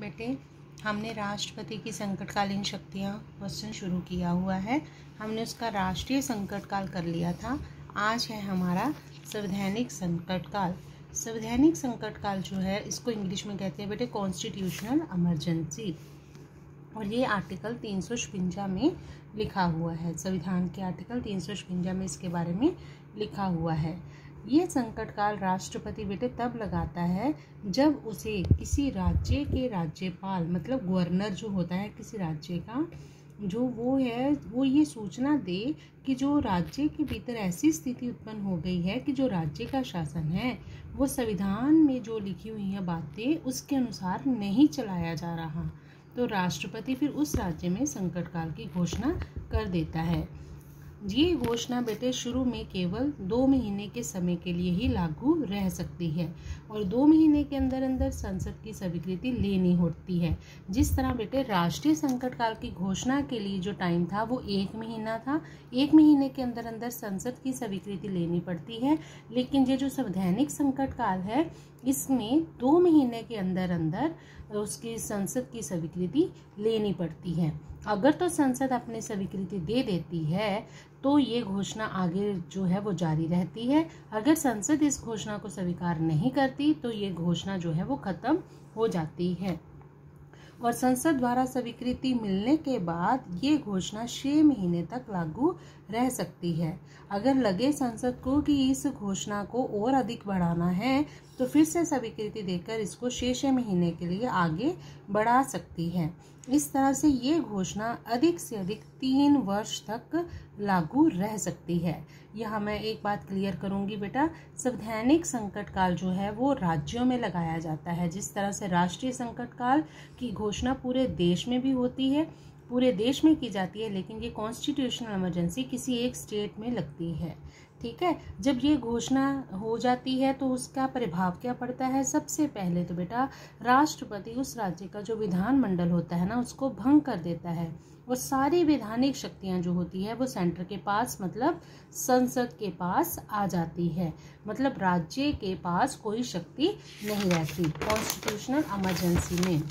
बेटे, हमने राष्ट्रपति की संकटकालीन शक्तियाँ क्वेश्चन शुरू किया हुआ है। हमने उसका राष्ट्रीय संकटकाल कर लिया था। आज है हमारा संवैधानिक संकटकाल। संवैधानिक संकटकाल जो है इसको इंग्लिश में कहते हैं बेटे कॉन्स्टिट्यूशनल इमरजेंसी, और ये आर्टिकल 356 में लिखा हुआ है। संविधान के आर्टिकल 356 में इसके बारे में लिखा हुआ है। ये संकटकाल राष्ट्रपति बेटे तब लगाता है जब उसे किसी राज्य के राज्यपाल मतलब गवर्नर जो होता है किसी राज्य का, जो वो ये सूचना दे कि जो राज्य के भीतर ऐसी स्थिति उत्पन्न हो गई है कि जो राज्य का शासन है वो संविधान में जो लिखी हुई हैं बातें उसके अनुसार नहीं चलाया जा रहा, तो राष्ट्रपति फिर उस राज्य में संकटकाल की घोषणा कर देता है। ये घोषणा बेटे शुरू में केवल 2 महीने के समय के लिए ही लागू रह सकती है और 2 महीने के अंदर अंदर संसद की स्वीकृति लेनी होती है। जिस तरह बेटे राष्ट्रीय संकटकाल की घोषणा के लिए जो टाइम था वो 1 महीना था, 1 महीने के अंदर अंदर संसद की स्वीकृति लेनी पड़ती है। लेकिन ये जो संवैधानिक संकटकाल है इसमें 2 महीने के अंदर अंदर उसकी संसद की स्वीकृति लेनी पड़ती है। अगर तो संसद अपनी स्वीकृति दे देती है तो ये घोषणा आगे जो है वो जारी रहती है। अगर संसद इस घोषणा को स्वीकार नहीं करती तो ये घोषणा जो है वो खत्म हो जाती है और संसद द्वारा स्वीकृति मिलने के बाद ये घोषणा 6 महीने तक लागू रह सकती है। अगर लगे संसद को कि इस घोषणा को और अधिक बढ़ाना है तो फिर से स्वीकृति देकर इसको 6 महीने के लिए आगे बढ़ा सकती है। इस तरह से ये घोषणा अधिक से अधिक 3 वर्ष तक लागू रह सकती है। यहाँ मैं एक बात क्लियर करूंगी बेटा, संवैधानिक संकटकाल जो है वो राज्यों में लगाया जाता है। जिस तरह से राष्ट्रीय संकटकाल की घोषणा पूरे देश में भी होती है, पूरे देश में की जाती है, लेकिन ये कॉन्स्टिट्यूशनल इमरजेंसी किसी एक स्टेट में लगती है। ठीक है, जब ये घोषणा हो जाती है तो उसका प्रभाव क्या पड़ता है? सबसे पहले तो बेटा राष्ट्रपति उस राज्य का जो विधानमंडल होता है ना उसको भंग कर देता है और सारी वैधानिक शक्तियां जो होती है वो सेंटर के पास मतलब संसद के पास आ जाती है। मतलब राज्य के पास कोई शक्ति नहीं रहती कॉन्स्टिट्यूशनल इमरजेंसी में।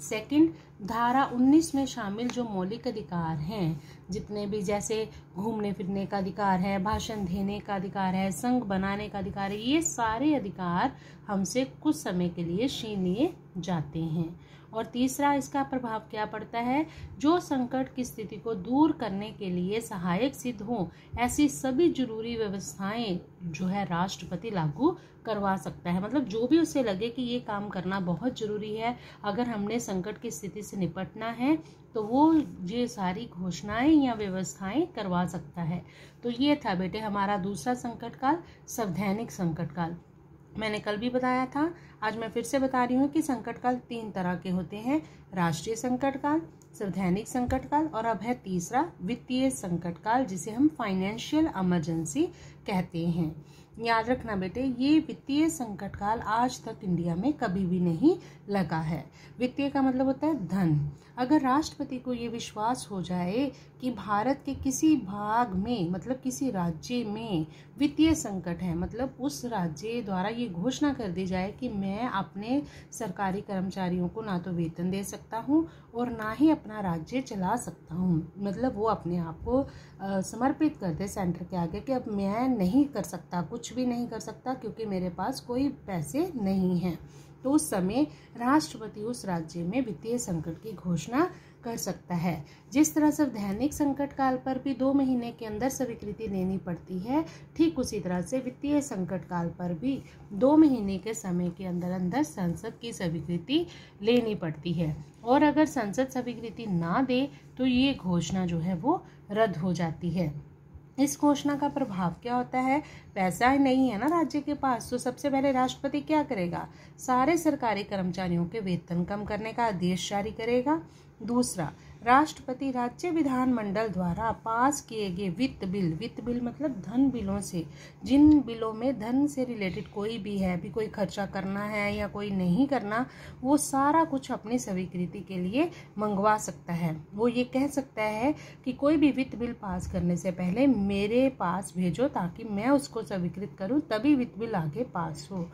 सेकंड, धारा 19 में शामिल जो मौलिक अधिकार हैं जितने भी, जैसे घूमने फिरने का अधिकार है, भाषण देने का अधिकार है, संघ बनाने का अधिकार है, ये सारे अधिकार हमसे कुछ समय के लिए छीन लिए जाते हैं। और तीसरा, इसका प्रभाव क्या पड़ता है? जो संकट की स्थिति को दूर करने के लिए सहायक सिद्ध हो ऐसी सभी जरूरी व्यवस्थाएं जो है राष्ट्रपति लागू करवा सकता है। मतलब जो भी उसे लगे कि ये काम करना बहुत जरूरी है, अगर हमने संकट की स्थिति से निपटना है तो वो ये सारी घोषणाएं या व्यवस्थाएं करवा सकता है। तो ये था बेटे हमारा दूसरा संकटकाल, संवैधानिक संकटकाल। मैंने कल भी बताया था, आज मैं फिर से बता रही हूँ कि संकटकाल 3 तरह के होते हैं, राष्ट्रीय संकटकाल, संवैधानिक संकटकाल और अब है तीसरा वित्तीय संकटकाल जिसे हम फाइनेंशियल इमरजेंसी कहते हैं। याद रखना बेटे, ये वित्तीय संकटकाल आज तक इंडिया में कभी भी नहीं लगा है। वित्तीय का मतलब होता है धन। अगर राष्ट्रपति को ये विश्वास हो जाए कि भारत के किसी भाग में मतलब किसी राज्य में वित्तीय संकट है, मतलब उस राज्य द्वारा ये घोषणा कर दी जाए कि मैं अपने सरकारी कर्मचारियों को ना तो वेतन दे सकता हूँ और ना ही अपना राज्य चला सकता हूँ, मतलब वो अपने आप को समर्पित कर दे सेंटर के आगे कि अब मैं नहीं कर सकता, कुछ भी नहीं कर सकता क्योंकि मेरे पास कोई पैसे नहीं हैं, तो उस समय राष्ट्रपति उस राज्य में वित्तीय संकट की घोषणा कर सकता है। जिस तरह संवैधानिक संकट काल पर भी 2 महीने के अंदर स्वीकृति लेनी पड़ती है, ठीक उसी तरह से वित्तीय संकट काल पर भी 2 महीने के समय के अंदर अंदर संसद की स्वीकृति लेनी पड़ती है और अगर संसद स्वीकृति ना दे तो ये घोषणा जो है वो रद्द हो जाती है। इस घोषणा का प्रभाव क्या होता है? पैसा नहीं है ना राज्य के पास, तो सबसे पहले राष्ट्रपति क्या करेगा? सारे सरकारी कर्मचारियों के वेतन कम करने का आदेश जारी करेगा। दूसरा, राष्ट्रपति राज्य विधानमंडल द्वारा पास किए गए वित्त बिल मतलब धन बिलों से, जिन बिलों में धन से रिलेटेड कोई भी है, भी कोई खर्चा करना है या कोई नहीं करना, वो सारा कुछ अपनी स्वीकृति के लिए मंगवा सकता है। वो ये कह सकता है कि कोई भी वित्त बिल पास करने से पहले मेरे पास भेजो ताकि मैं उसको स्वीकृत करूं, तभी वित्त बिल आगे पास हो।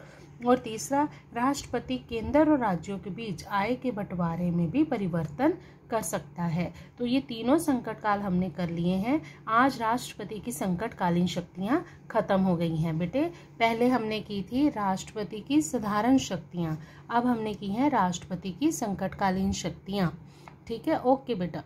और तीसरा, राष्ट्रपति केंद्र और राज्यों के बीच आय के बंटवारे में भी परिवर्तन कर सकता है। तो ये तीनों संकट काल हमने कर लिए हैं। आज राष्ट्रपति की संकटकालीन शक्तियां खत्म हो गई हैं बेटे। पहले हमने की थी राष्ट्रपति की साधारण शक्तियां, अब हमने की हैं राष्ट्रपति की संकटकालीन शक्तियां। ठीक है, ओके बेटा।